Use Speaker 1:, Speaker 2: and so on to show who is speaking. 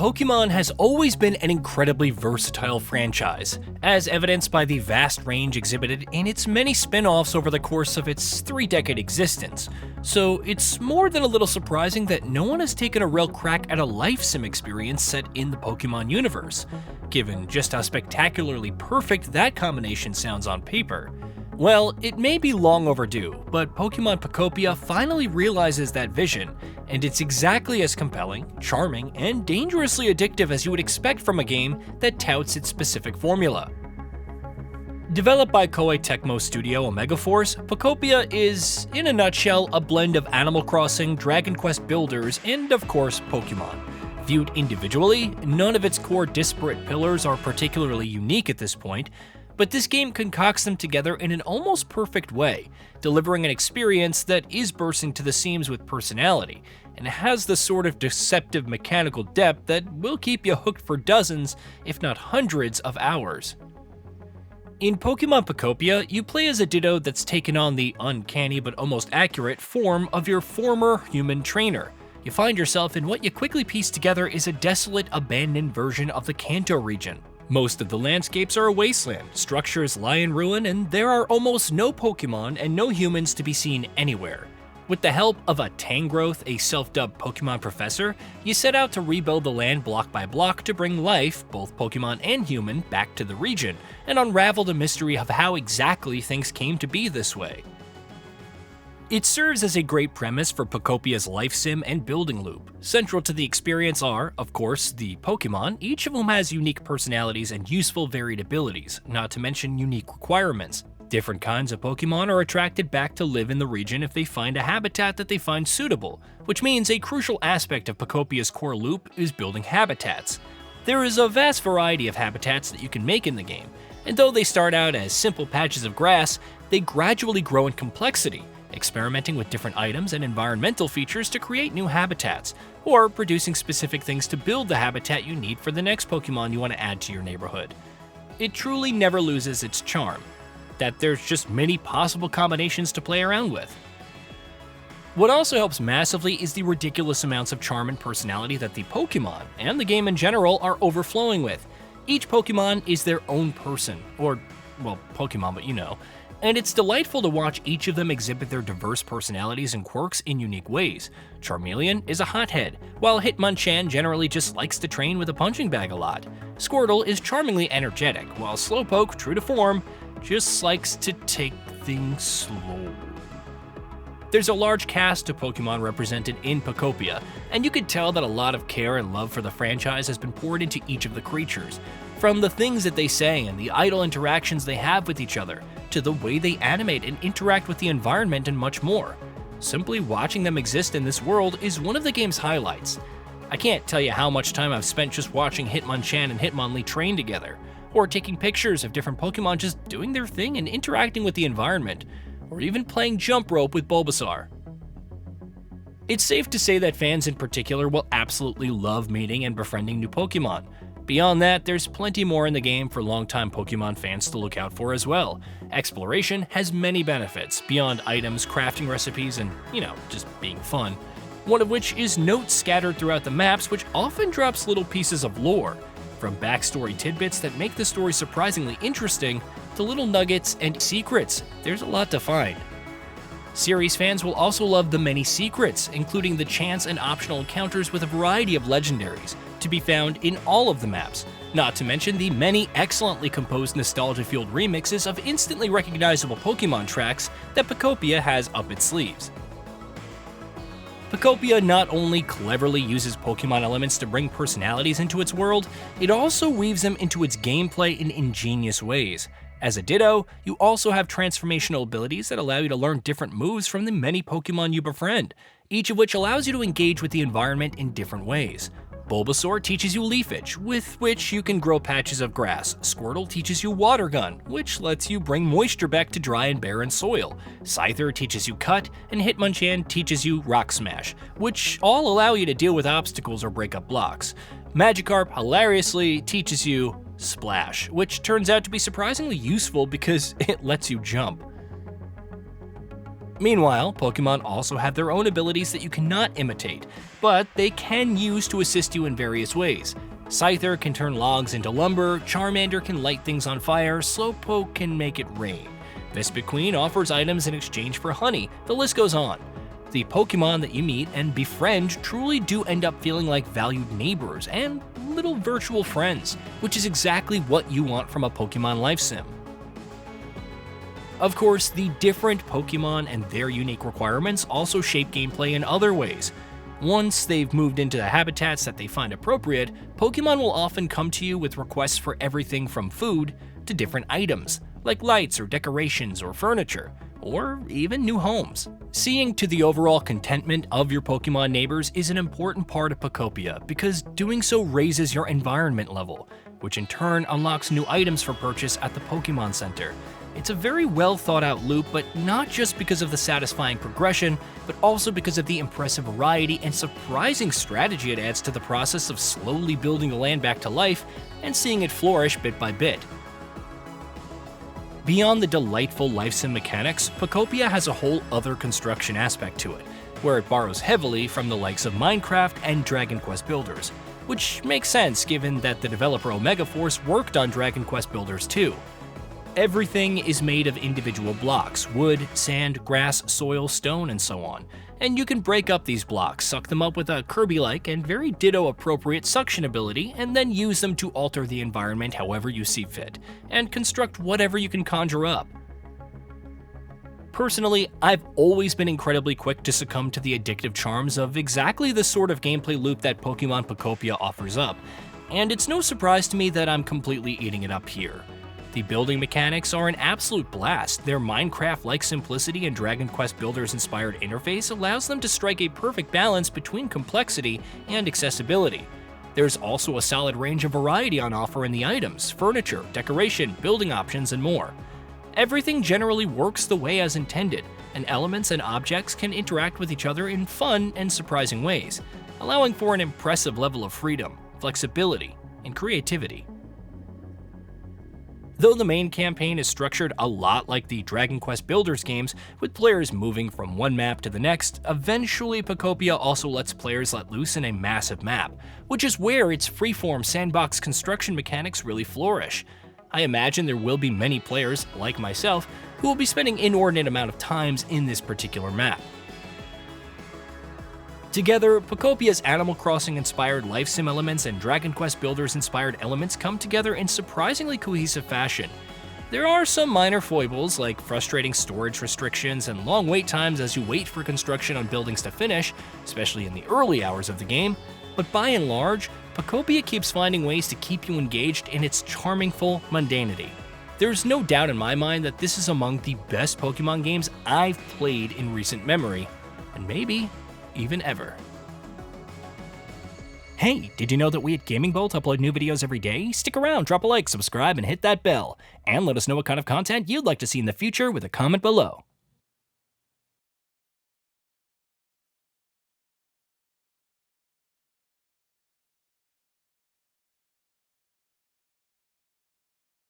Speaker 1: Pokémon has always been an incredibly versatile franchise, as evidenced by the vast range exhibited in its many spin-offs over the course of its 3-decade existence. So it's more than a little surprising that no one has taken a real crack at a life sim experience set in the Pokémon universe, given just how spectacularly perfect that combination sounds on paper. Well, it may be long overdue, but Pokémon Pokopia finally realizes that vision, and it's exactly as compelling, charming, and dangerously addictive as you would expect from a game that touts its specific formula. Developed by Koei Tecmo studio Omega Force, Picopia is, in a nutshell, a blend of Animal Crossing, Dragon Quest Builders, and of course, Pokémon. Viewed individually, none of its core disparate pillars are particularly unique at this point, but this game concocts them together in an almost perfect way, delivering an experience that is bursting to the seams with personality, and has the sort of deceptive mechanical depth that will keep you hooked for dozens, if not hundreds, of hours. In Pokemon Pokopia, you play as a Ditto that's taken on the uncanny but almost accurate form of your former human trainer. You find yourself in what you quickly piece together is a desolate, abandoned version of the Kanto region. Most of the landscapes are a wasteland, structures lie in ruin, and there are almost no Pokemon and no humans to be seen anywhere. With the help of a Tangrowth, a self-dubbed Pokemon professor, you set out to rebuild the land block by block to bring life, both Pokemon and human, back to the region, and unravel the mystery of how exactly things came to be this way. It serves as a great premise for Pokopia's life sim and building loop. Central to the experience are, of course, the Pokemon, each of whom has unique personalities and useful varied abilities, not to mention unique requirements. Different kinds of Pokemon are attracted back to live in the region if they find a habitat that they find suitable, which means a crucial aspect of Pokopia's core loop is building habitats. There is a vast variety of habitats that you can make in the game, and though they start out as simple patches of grass, they gradually grow in complexity, experimenting with different items and environmental features to create new habitats, or producing specific things to build the habitat you need for the next Pokemon you want to add to your neighborhood. It truly never loses its charm, that there's just many possible combinations to play around with. What also helps massively is the ridiculous amounts of charm and personality that the Pokemon, and the game in general, are overflowing with. Each Pokemon is their own person, or, well, Pokemon, but you know, and it's delightful to watch each of them exhibit their diverse personalities and quirks in unique ways. Charmeleon is a hothead, while Hitmonchan generally just likes to train with a punching bag a lot. Squirtle is charmingly energetic, while Slowpoke, true to form, just likes to take things slow. There's a large cast of Pokemon represented in Pokopia, and you could tell that a lot of care and love for the franchise has been poured into each of the creatures. From the things that they say and the idle interactions they have with each other, to the way they animate and interact with the environment and much more. Simply watching them exist in this world is one of the game's highlights. I can't tell you how much time I've spent just watching Hitmonchan and Hitmonlee train together, or taking pictures of different Pokemon just doing their thing and interacting with the environment, or even playing jump rope with Bulbasaur. It's safe to say that fans in particular will absolutely love meeting and befriending new Pokemon. Beyond that, there's plenty more in the game for longtime Pokemon fans to look out for as well. Exploration has many benefits, beyond items, crafting recipes, and, just being fun. One of which is notes scattered throughout the maps, which often drops little pieces of lore. From backstory tidbits that make the story surprisingly interesting, to little nuggets and secrets, there's a lot to find. Series fans will also love the many secrets, including the chance and optional encounters with a variety of legendaries, to be found in all of the maps, not to mention the many excellently composed nostalgia-fueled remixes of instantly recognizable Pokemon tracks that Picopia has up its sleeves. Picopia not only cleverly uses Pokemon elements to bring personalities into its world, it also weaves them into its gameplay in ingenious ways. As a Ditto, you also have transformational abilities that allow you to learn different moves from the many Pokemon you befriend, each of which allows you to engage with the environment in different ways. Bulbasaur teaches you Leafage, with which you can grow patches of grass. Squirtle teaches you Water Gun, which lets you bring moisture back to dry and barren soil. Scyther teaches you Cut, and Hitmonchan teaches you Rock Smash, which all allow you to deal with obstacles or break up blocks. Magikarp hilariously teaches you Splash, which turns out to be surprisingly useful because it lets you jump. Meanwhile, Pokemon also have their own abilities that you cannot imitate, but they can use to assist you in various ways. Scyther can turn logs into lumber, Charmander can light things on fire, Slowpoke can make it rain. Vespiquen offers items in exchange for honey, the list goes on. The Pokemon that you meet and befriend truly do end up feeling like valued neighbors and little virtual friends, which is exactly what you want from a Pokemon life sim. Of course, the different Pokemon and their unique requirements also shape gameplay in other ways. Once they've moved into the habitats that they find appropriate, Pokemon will often come to you with requests for everything from food to different items, like lights or decorations or furniture, or even new homes. Seeing to the overall contentment of your Pokemon neighbors is an important part of Picopia because doing so raises your environment level, which in turn unlocks new items for purchase at the Pokemon Center. It's a very well thought out loop, but not just because of the satisfying progression, but also because of the impressive variety and surprising strategy it adds to the process of slowly building the land back to life and seeing it flourish bit by bit. Beyond the delightful life sim mechanics, Picopia has a whole other construction aspect to it, where it borrows heavily from the likes of Minecraft and Dragon Quest Builders, which makes sense given that the developer Omega Force worked on Dragon Quest Builders too. Everything is made of individual blocks: wood, sand, grass, soil, stone, and so on. And you can break up these blocks, suck them up with a Kirby-like and very Ditto-appropriate suction ability, and then use them to alter the environment however you see fit, and construct whatever you can conjure up. Personally, I've always been incredibly quick to succumb to the addictive charms of exactly the sort of gameplay loop that Pokemon Pokopia offers up, and it's no surprise to me that I'm completely eating it up here. The building mechanics are an absolute blast. Their Minecraft-like simplicity and Dragon Quest Builders-inspired interface allows them to strike a perfect balance between complexity and accessibility. There's also a solid range of variety on offer in the items, furniture, decoration, building options, and more. Everything generally works the way as intended, and elements and objects can interact with each other in fun and surprising ways, allowing for an impressive level of freedom, flexibility, and creativity. Though the main campaign is structured a lot like the Dragon Quest Builders games, with players moving from one map to the next, eventually Picopia also lets players let loose in a massive map, which is where its freeform sandbox construction mechanics really flourish. I imagine there will be many players, like myself, who will be spending inordinate amount of times in this particular map. Together, Picopia's Animal Crossing-inspired life sim elements and Dragon Quest Builders-inspired elements come together in surprisingly cohesive fashion. There are some minor foibles, like frustrating storage restrictions and long wait times as you wait for construction on buildings to finish, especially in the early hours of the game, but by and large, Picopia keeps finding ways to keep you engaged in its charming full mundanity. There's no doubt in my mind that this is among the best Pokemon games I've played in recent memory, and maybe even ever. Hey, did you know that we at Gaming Bolt upload new videos every day? Stick around, drop a like, subscribe, and hit that bell. And let us know what kind of content you'd like to see in the future with a comment below.